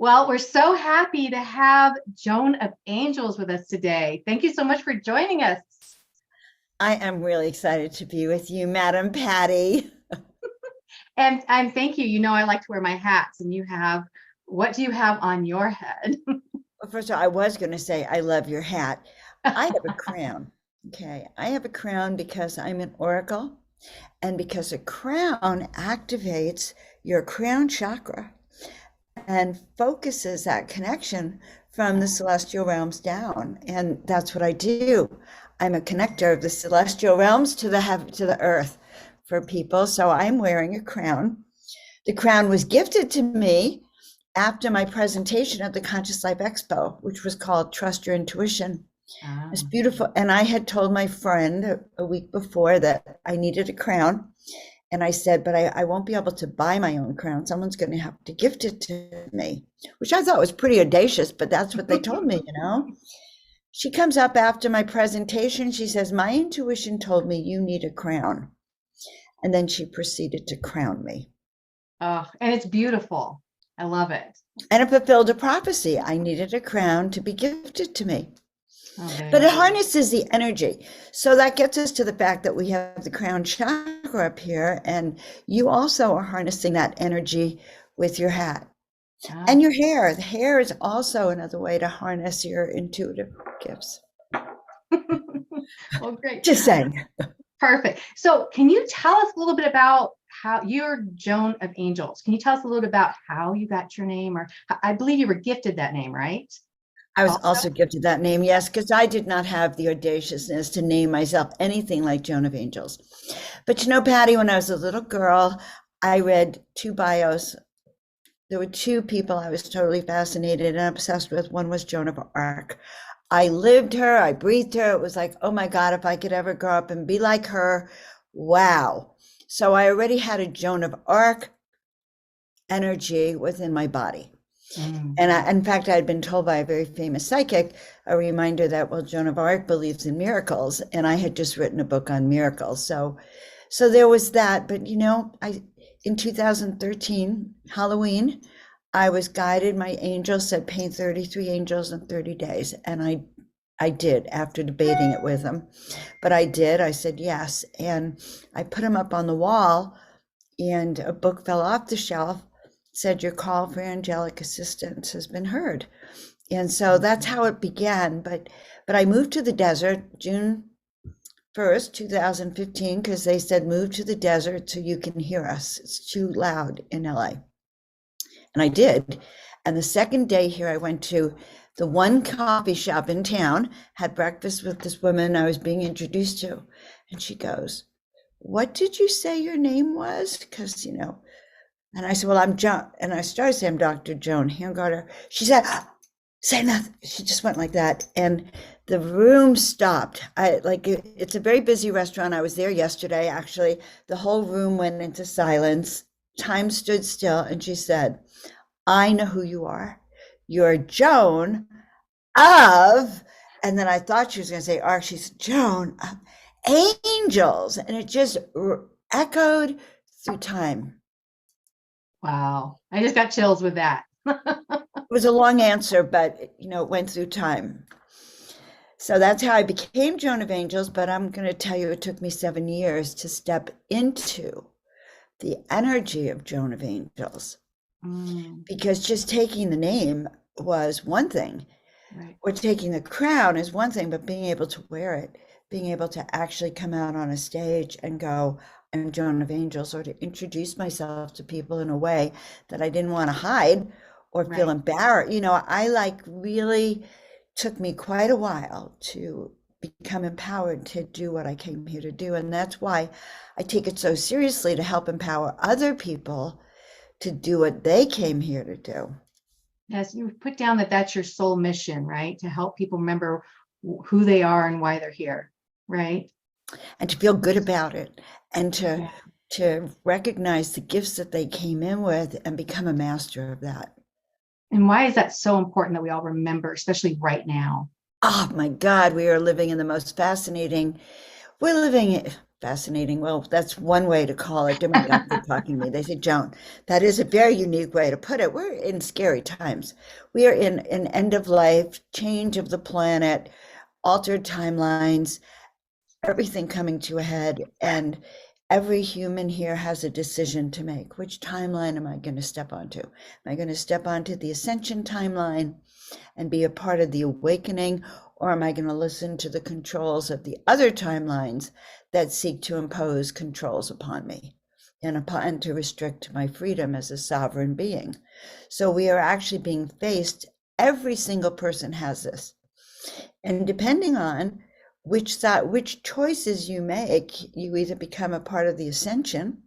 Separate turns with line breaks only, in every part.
Well, we're so happy to have Joan of Angels with us today. Thank you so much for joining us.
I am really excited to be with you, Madam Patti.
And thank you. You know, I like to wear my hats, and what do you have on your head?
Well, first of all, I was going to say I love your hat. I have a crown. Okay. I have a crown because I'm an oracle and because a crown activates your crown chakra and focuses that connection from the celestial realms down. And that's what I do. I'm a connector of the celestial realms to the earth for people. So I'm wearing a crown. The crown was gifted to me after my presentation at the Conscious Life Expo, which was called Trust Your Intuition. It's beautiful. And I had told my friend a week before that I needed a crown. And I said, but I won't be able to buy my own crown. Someone's going to have to gift it to me, which I thought was pretty audacious, but that's what they told me, you know. She comes up after my presentation. She says, my intuition told me you need a crown. And then she proceeded to crown me.
Oh, and it's beautiful. I love it.
And it fulfilled a prophecy. I needed a crown to be gifted to me.
Oh,
but it harnesses the energy. So that gets us to the fact that we have the crown chakra up here, and you also are harnessing that energy with your hat and your hair. The hair is also another way to harness your intuitive gifts.
Well, great.
Just saying.
Perfect. So can you tell us a little bit about how you're Joan of Angels? Can you tell us a little bit about how you got your name? Or I believe you were gifted that name, right?
I was also gifted that name, yes, because I did not have the audaciousness to name myself anything like Joan of Angels. But you know, Patti, when I was a little girl, I read two bios. There were two people I was totally fascinated and obsessed with. One was Joan of Arc. I lived her, I breathed her. It was like, oh my God, if I could ever grow up and be like her, wow. So I already had a Joan of Arc energy within my body. And in fact, I had been told by a very famous psychic, a reminder that, well, Joan of Arc believes in miracles. And I had just written a book on miracles. So there was that. But, you know, in 2013, Halloween, I was guided. My angel said, paint 33 angels in 30 days. And I did, after debating it with him. But I did. I said yes. And I put them up on the wall, and a book fell off the shelf, said, your call for angelic assistance has been heard. And so that's how it began. But I moved to the desert June 1st, 2015, because they said, move to the desert so you can hear us. It's too loud in LA. And I did. And the second day here, I went to the one coffee shop in town, had breakfast with this woman I was being introduced to. And she goes, what did you say your name was? Because, you know, and I said, well, I'm Joan. And I started saying, I'm Dr. Joan Hangarter. She said, say nothing. She just went like that. And the room stopped. It's a very busy restaurant. I was there yesterday, actually. The whole room went into silence. Time stood still. And she said, I know who you are. You're Joan of, and then I thought she was going to say Arc. She said, Joan of Angels. And it just echoed through time.
Wow. I just got chills with that.
It was a long answer, but, you know, it went through time. So that's how I became Joan of Angels. But I'm going to tell you, it took me 7 years to step into the energy of Joan of Angels. Because just taking the name was one thing, right, or taking the crown is one thing, but being able to wear it, being able to actually come out on a stage and go, I'm Joan of Angels, or to introduce myself to people in a way that I didn't want to hide or feel embarrassed. You know, really took me quite a while to become empowered to do what I came here to do. And that's why I take it so seriously, to help empower other people to do what they came here to do.
Yes, you put down that that's your soul mission, right? To help people remember who they are and why they're here, right?
And to feel good about it, and to recognize the gifts that they came in with and become a master of that.
And why is that so important that we all remember, especially right now?
Oh my God, we are living in the most fascinating, we're living Fascinating. Well, that's one way to call it. Did my doctor talking to me? They said, Joan, that is a very unique way to put it. We're in scary times. We are in an end of life, change of the planet, altered timelines, everything coming to a head. And every human here has a decision to make. Which timeline am I going to step onto? Am I going to step onto the ascension timeline and be a part of the awakening? Or am I going to listen to the controls of the other timelines that seek to impose controls upon me and to restrict my freedom as a sovereign being? So we are actually being faced, every single person has this. And depending on which choices you make, you either become a part of the ascension,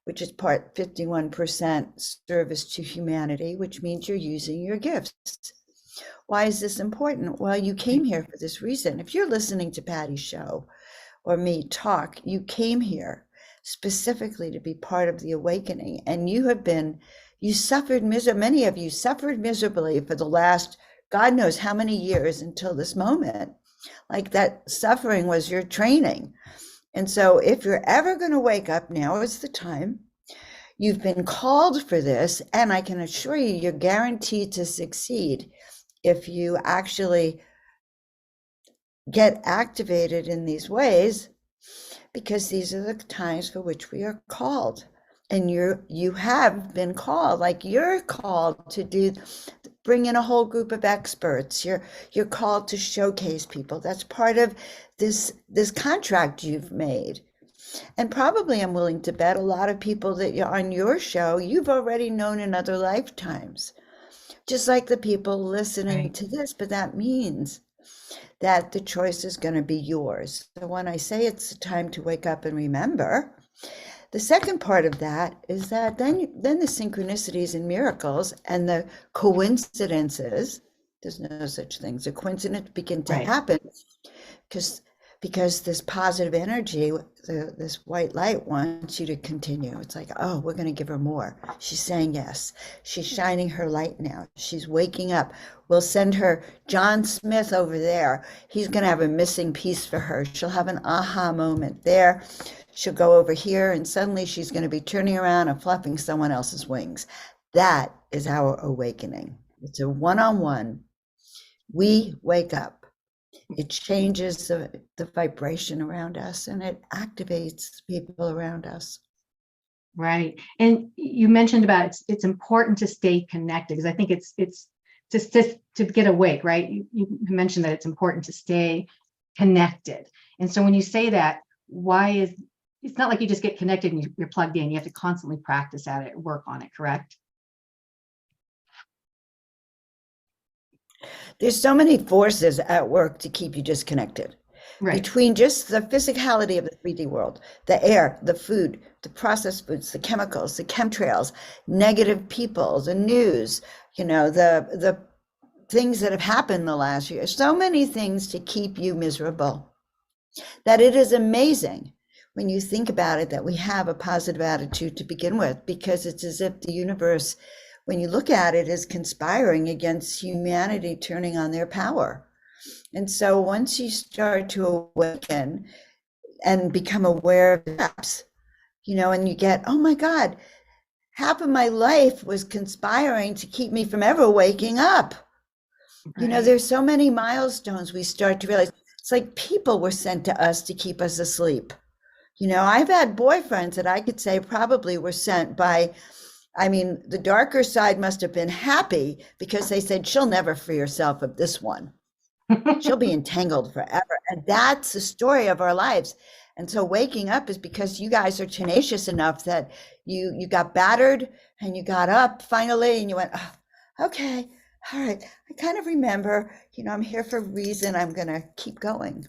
which is part 51% service to humanity, which means you're using your gifts. Why is this important? Well, you came here for this reason. If you're listening to Patti's show or me talk, you came here specifically to be part of the awakening. And you suffered miserably. Many of you suffered miserably for the last, God knows how many years until this moment. Like that suffering was your training. And so if you're ever going to wake up, now is the time. You've been called for this, and I can assure you, you're guaranteed to succeed if you actually get activated in these ways, because these are the times for which we are called. And you have been called, like you're called to bring in a whole group of experts. You're called to showcase people. That's part of this contract you've made. And probably I'm willing to bet a lot of people that you're on your show, you've already known in other lifetimes, just like the people listening to this. But that means that the choice is going to be yours. So when I say it's time to wake up and remember, the second part of that is that then the synchronicities and miracles and the coincidences, there's no such thing as a coincidence, begin to happen because this positive energy, this white light wants you to continue. It's like, oh, we're going to give her more. She's saying yes. She's shining her light now. She's waking up. We'll send her John Smith over there. He's going to have a missing piece for her. She'll have an aha moment there. She'll go over here and suddenly she's going to be turning around and fluffing someone else's wings. That is our awakening. It's a one-on-one. We wake up. It changes the vibration around us, and it activates people around us.
Right. And you mentioned about it's important to stay connected, because I think it's just to get awake, right? You mentioned that it's important to stay connected. And so when you say that, it's not like you just get connected and you're plugged in. You have to constantly practice at it, work on it, correct?
There's so many forces at work to keep you disconnected. Right. Between just the physicality of the 3D world, the air, the food, the processed foods, the chemicals, the chemtrails, negative people, the news, the things that have happened the last year, so many things to keep you miserable, that it is amazing when you think about it that we have a positive attitude to begin with, because it's as if the universe, when you look at it, is conspiring against humanity turning on their power. And so once you start to awaken and become aware of gaps, and you get, oh my God, half of my life was conspiring to keep me from ever waking up. Right. There's so many milestones we start to realize. It's like people were sent to us to keep us asleep. I've had boyfriends that I could say probably were sent by, the darker side must have been happy because they said, she'll never free herself of this one. She'll be entangled forever. And that's the story of our lives. And so waking up is because you guys are tenacious enough that you got battered and you got up finally and you went, oh, okay, all right. I kind of remember, I'm here for a reason. I'm going to keep going.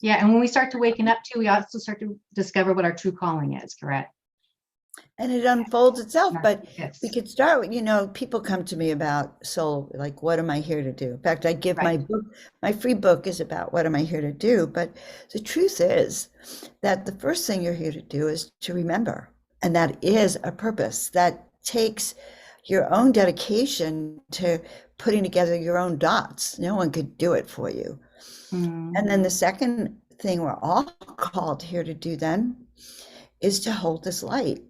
Yeah. And when we start to waken up too, we also start to discover what our true calling is, correct?
And it unfolds itself. But we could start with, people come to me about soul, like, what am I here to do? In fact, I give my book, my free book is about what am I here to do? But the truth is that the first thing you're here to do is to remember. And that is a purpose that takes your own dedication to putting together your own dots. No one could do it for you. Mm-hmm. And then the second thing we're all called here to do then is to hold this light.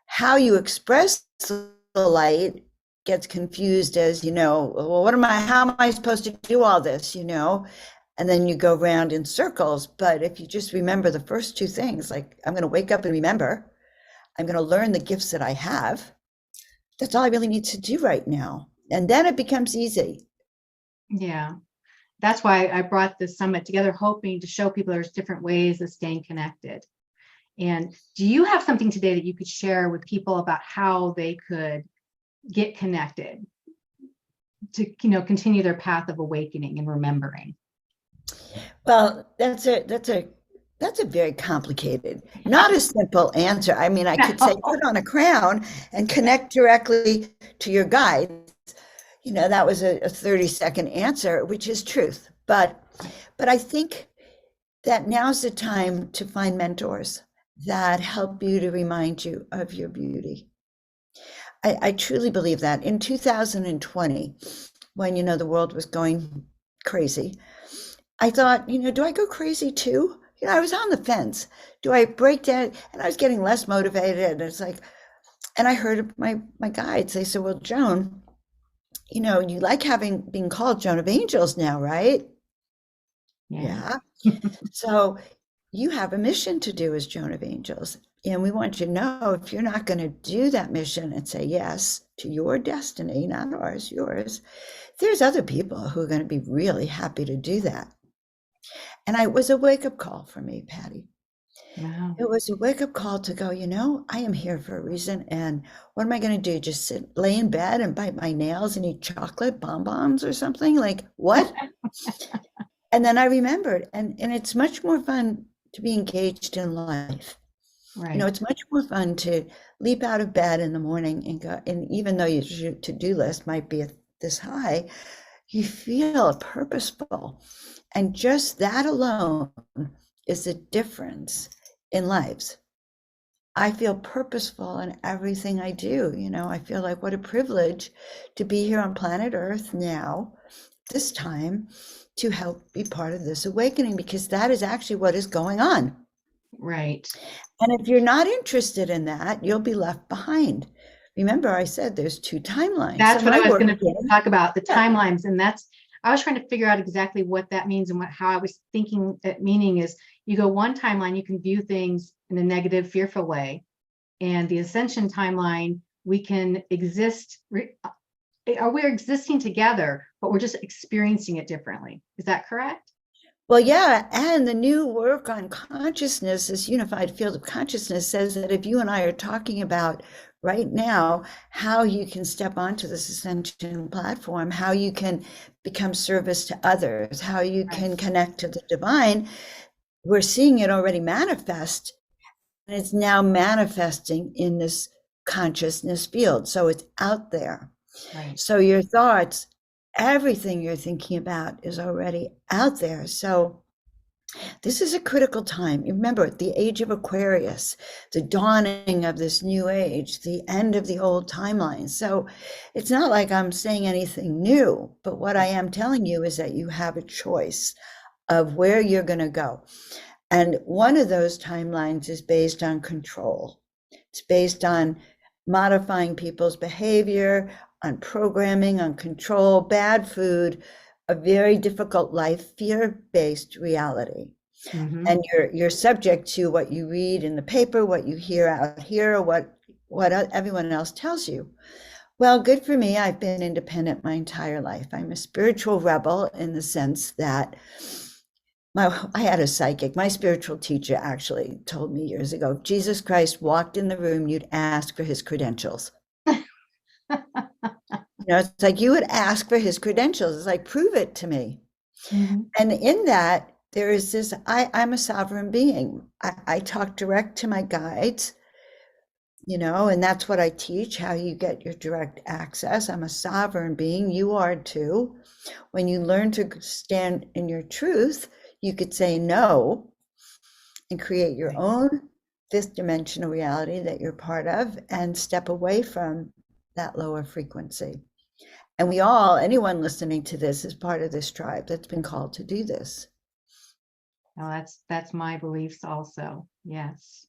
How you express the light gets confused as, well, how am I supposed to do all this, And then you go around in circles. But if you just remember the first two things, like I'm going to wake up and remember, I'm going to learn the gifts that I have. That's all I really need to do right now. And then it becomes easy.
Yeah. That's why I brought this summit together, hoping to show people there's different ways of staying connected. And do you have something today that you could share with people about how they could get connected to, continue their path of awakening and remembering?
Well, that's a very complicated, not a simple answer. I mean, I could say put on a crown and connect directly to your guides. That was a 30-second answer, which is truth. But I think that now's the time to find mentors that help you to remind you of your beauty. I truly believe that. In 2020, when, the world was going crazy, I thought, do I go crazy too? I was on the fence. Do I break down? And I was getting less motivated. And it's like, and I heard my guides, they said, well, Joan, you like being called Joan of Angels now, right? Yeah. So you have a mission to do as Joan of Angels. And we want you to know, if you're not going to do that mission and say yes to your destiny, not ours, yours, there's other people who are going to be really happy to do that. And it was a wake-up call for me, Patti.
Wow.
It was a wake-up call to go, I am here for a reason. And what am I going to do? Just lay in bed and bite my nails and eat chocolate bonbons or something? Like, what? And then I remembered, and it's much more fun to be engaged in life.
Right.
It's much more fun to leap out of bed in the morning and go, and even though your to-do list might be this high, you feel purposeful. And just that alone is the difference in lives. I feel purposeful in everything I do. I feel like what a privilege to be here on planet Earth now, this time, to help be part of this awakening, because that is actually what is going on.
Right.
And if you're not interested in that, you'll be left behind. Remember, I said there's two timelines.
That's what I was going to talk about, the timelines. And I was trying to figure out exactly what that means, and how I was thinking that meaning is, you go one timeline, you can view things in a negative, fearful way. And the ascension timeline, we can exist, we're existing together, but we're just experiencing it differently. Is that correct?
Well, yeah. And the new work on consciousness, this unified field of consciousness, says that if you and I are talking about right now how you can step onto this ascension platform, how you can become service to others, how you can connect to the divine, we're seeing it already manifest. And it's now manifesting in this consciousness field. So it's out there.
Right.
So your thoughts, everything you're thinking about is already out there. So this is a critical time. Remember, the age of Aquarius, the dawning of this new age, the end of the old timeline. So it's not like I'm saying anything new, but what I am telling you is that you have a choice of where you're going to go. And one of those timelines is based on control. It's based on modifying people's behavior, on programming, on control, bad food, a very difficult life, fear-based reality. Mm-hmm. And you're subject to what you read in the paper, what you hear out here, what everyone else tells you. Well, good for me. I've been independent my entire life. I'm a spiritual rebel in the sense that I had a psychic. My spiritual teacher actually told me years ago, if Jesus Christ walked in the room, you'd ask for his credentials. It's like you would ask for his credentials. It's like, prove it to me. Mm-hmm. And in that, there is this, I'm a sovereign being. I talk direct to my guides, and that's what I teach, how you get your direct access. I'm a sovereign being. You are too. When you learn to stand in your truth, you could say no and create your own fifth dimensional reality that you're part of and step away from that lower frequency. And anyone listening to this is part of this tribe that's been called to do this.
Oh, that's my beliefs also. Yes,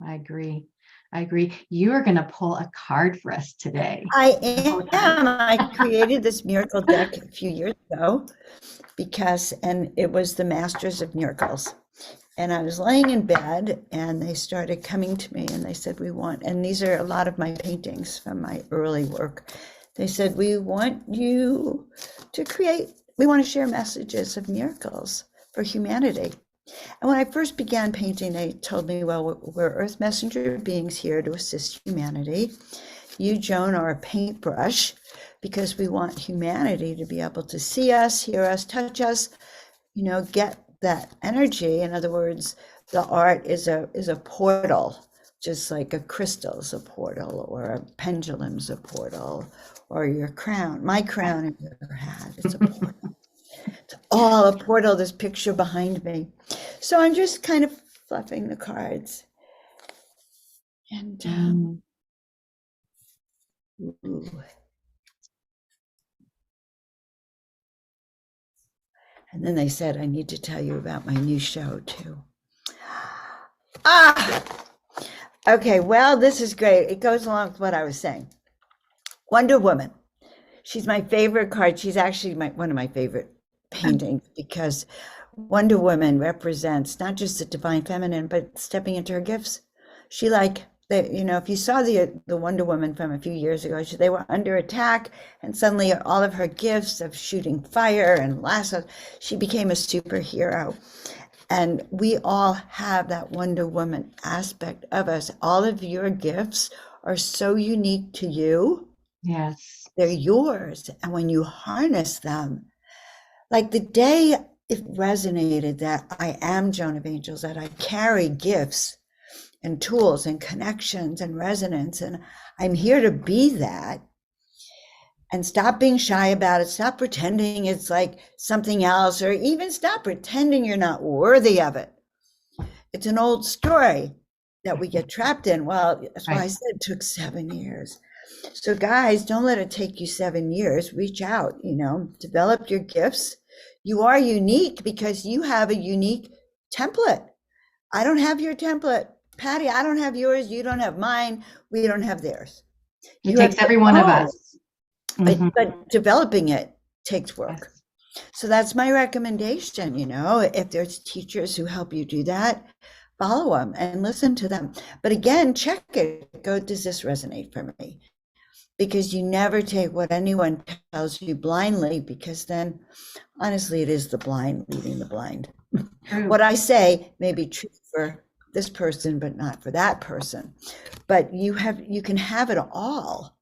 I agree. I agree. You are going to pull a card for us today.
I
Pull a card.
am. I created this miracle deck a few years ago and it was the Masters of Miracles. And I was laying in bed and they started coming to me and they said, and these are a lot of my paintings from my early work. They said, we want you we want to share messages of miracles for humanity. And when I first began painting, they told me, well, we're Earth Messenger Beings here to assist humanity. You, Joan, are a paintbrush because we want humanity to be able to see us, hear us, touch us, get that energy. In other words, the art is a portal, just like a crystal is a portal, or a pendulum's a portal, or your crown. My crown in your hat, it's a portal. It's all a portal, this picture behind me. So I'm just kind of fluffing the cards. And ooh. And then they said, I need to tell you about my new show too. Okay, well, this is great. It goes along with what I was saying. Wonder Woman. She's my favorite card. She's actually one of my favorite paintings because Wonder Woman represents not just the divine feminine, but stepping into her gifts. She if you saw the Wonder Woman from a few years ago, they were under attack, and suddenly all of her gifts of shooting fire and lassos, she became a superhero. And we all have that Wonder Woman aspect of us. All of your gifts are so unique to you.
Yes.
They're yours. And when you harness them, like the day it resonated that I am Joan of Angels, that I carry gifts and tools and connections and resonance, and I'm here to be that. And stop being shy about it. Stop pretending it's like something else, or even stop pretending you're not worthy of it. It's an old story that we get trapped in. Well, that's why I said it took 7 years. So guys, don't let it take you 7 years. Reach out, develop your gifts. You are unique because you have a unique template. I don't have your template. Patti, I don't have yours. You don't have mine. We don't have theirs.
It takes every one of us.
But developing it takes work. Yes. So that's my recommendation. If there's teachers who help you do that, follow them and listen to them. But again, check it. Does this resonate for me? Because you never take what anyone tells you blindly, because then honestly, it is the blind leading the blind. What I say may be true for this person, but not for that person. But you can have it all.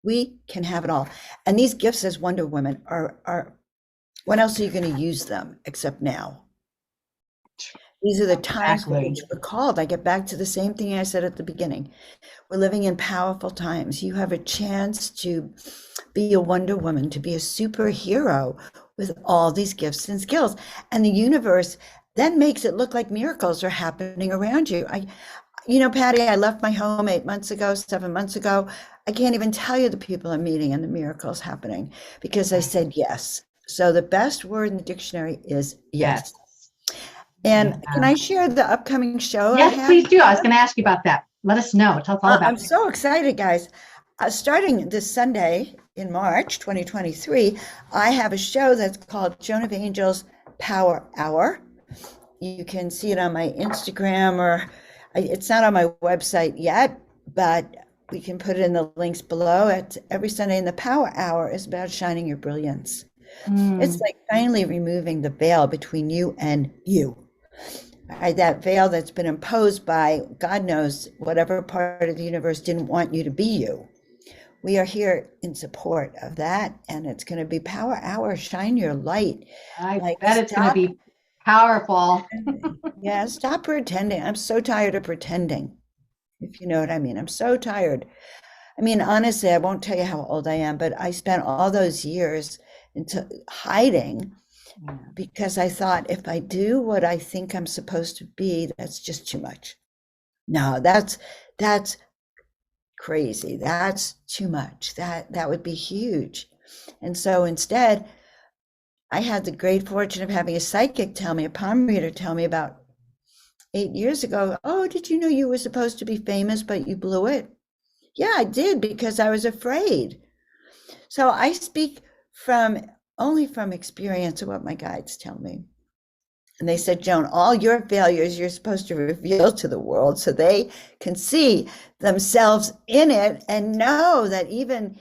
We can have it all. And these gifts as Wonder Women are when else are you going to use them except now? These are the times which we're called. I get back to the same thing I said at the beginning. We're living in powerful times. You have a chance to be a Wonder Woman, to be a superhero with all these gifts and skills. And the universe then makes it look like miracles are happening around you. Patti, I left my home 7 months ago. I can't even tell you the people I'm meeting and the miracles happening because I said yes. So the best word in the dictionary is yes. And can I share the upcoming show?
Yes, please do. I was going to ask you about that. Let us know. Tell us all about it.
I'm so excited, guys. Starting this Sunday in March 2023, I have a show that's called Joan of Angels Power Hour. You can see it on my Instagram, or it's not on my website yet, but we can put it in the links below. It's every Sunday, and the Power Hour is about shining your brilliance. It's like finally removing the veil between you and you. That veil that's been imposed by, God knows, whatever part of the universe didn't want you to be you. We are here in support of that, and it's going to be Power Hour, shine your light.
I bet it's going to be powerful.
Yeah, stop pretending. I'm so tired of pretending, if you know what I mean. I'm so tired. I mean, honestly, I won't tell you how old I am, but I spent all those years into hiding because I thought if I do what I think I'm supposed to be, that's just too much. No, that's crazy. That's too much. That would be huge. And so instead, I had the great fortune of having a psychic tell me, a palm reader tell me about 8 years ago, oh, did you know you were supposed to be famous, but you blew it? Yeah, I did, because I was afraid. So I speak only from experience of what my guides tell me. And they said, Joan, all your failures you're supposed to reveal to the world so they can see themselves in it and know that even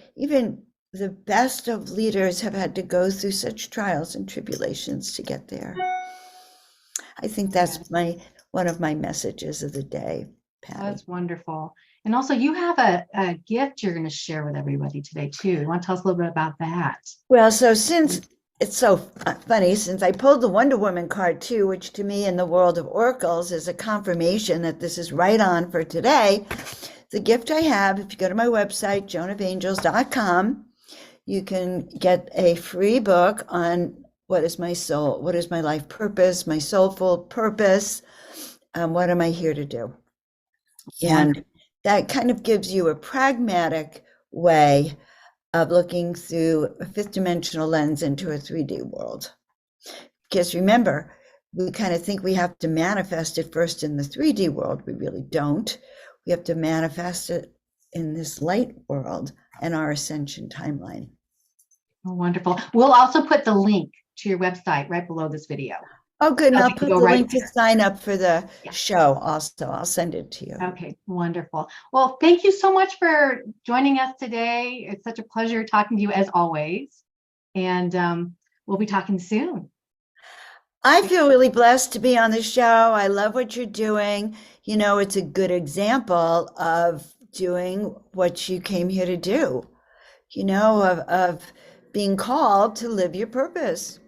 the best of leaders have had to go through such trials and tribulations to get there. I think that's one of my messages of the day, Patti.
That's wonderful. And also, you have a gift you're going to share with everybody today, too. You want to tell us a little bit about that?
Well, so since it's so funny, since I pulled the Wonder Woman card too, which to me in the world of oracles is a confirmation that this is right on for today, the gift I have, if you go to my website, joanofangels.com, you can get a free book on what is my soul, what is my life purpose, my soulful purpose, what am I here to do? And that kind of gives you a pragmatic way of looking through a fifth dimensional lens into a 3D world. Because remember, we kind of think we have to manifest it first in the 3D world. We really don't. We have to manifest it in this light world and our ascension timeline.
Oh, wonderful. We'll also put the link to your website right below this video.
Oh, good. And
So
I'll
you
put
can
the
go right
link to
there.
sign up for the
Yeah.
show also. I'll send it to you.
Okay, wonderful. Well, thank you so much for joining us today. It's such a pleasure talking to you as always. And we'll be talking soon.
I feel really blessed to be on the show. I love what you're doing. You know, it's a good example of doing what you came here to do, you know, of being called to live your purpose.